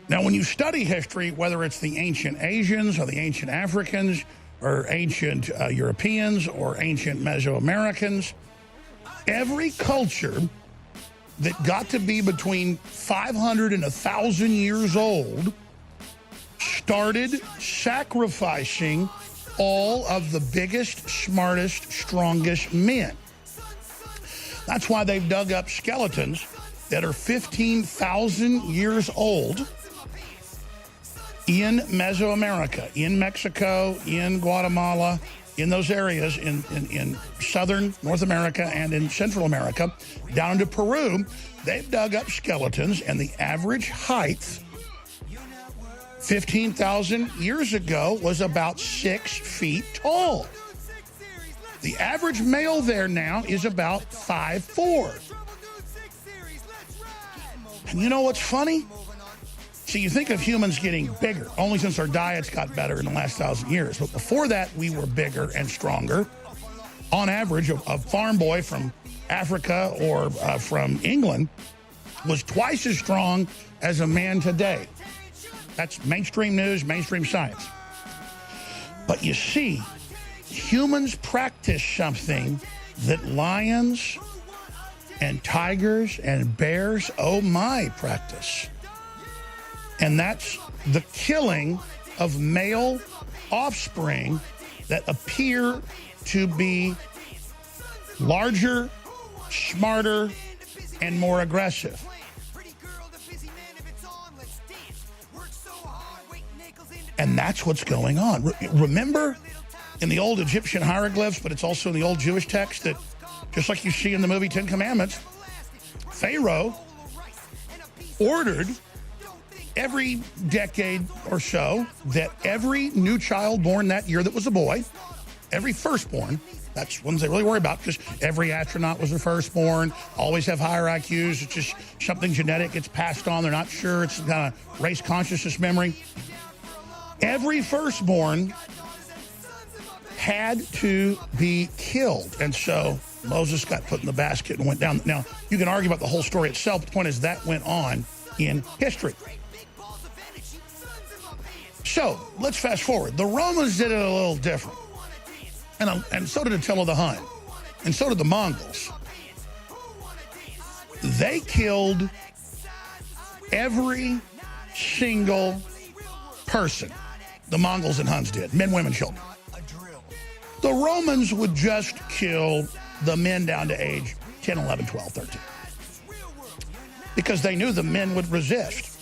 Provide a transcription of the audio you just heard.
Now, when you study history, whether it's the ancient Asians or the ancient Africans or ancient Europeans or ancient Mesoamericans, every culture that got to be between 500 and 1,000 years old started sacrificing all of the biggest, smartest, strongest men. That's why they've dug up skeletons that are 15,000 years old in Mesoamerica, in Mexico, in Guatemala, in those areas in southern North America and in Central America, down into Peru. They've dug up skeletons, and the average height 15,000 years ago was about 6 feet tall. The average male there now is about 5'4". And you know what's funny? See, you think of humans getting bigger, only since our diets got better in the last 1,000 years. But before that, we were bigger and stronger. On average, a farm boy from Africa or from England was twice as strong as a man today. That's mainstream news, mainstream science. But you see, humans practice something that lions and tigers and bears, oh my, practice. And that's the killing of male offspring that appear to be larger, smarter, and more aggressive. And that's what's going on. Remember in the old Egyptian hieroglyphs, but it's also in the old Jewish text, that just like you see in the movie 10 Commandments, Pharaoh ordered every decade or so that every new child born that year that was a boy, every firstborn, that's ones they really worry about, because every astronaut was a firstborn, always have higher IQs. It's just something genetic gets passed on. They're not sure. It's kind of race consciousness memory. Every firstborn had to be killed. And so Moses got put in the basket and went down. Now, you can argue about the whole story itself. But the point is that went on in history. So let's fast forward. The Romans did it a little different. And so did Attila the Hun. And so did the Mongols. They killed every single person. The Mongols and Huns did. Men, women, children. The Romans would just kill the men down to age 10, 11, 12, 13. Because they knew the men would resist.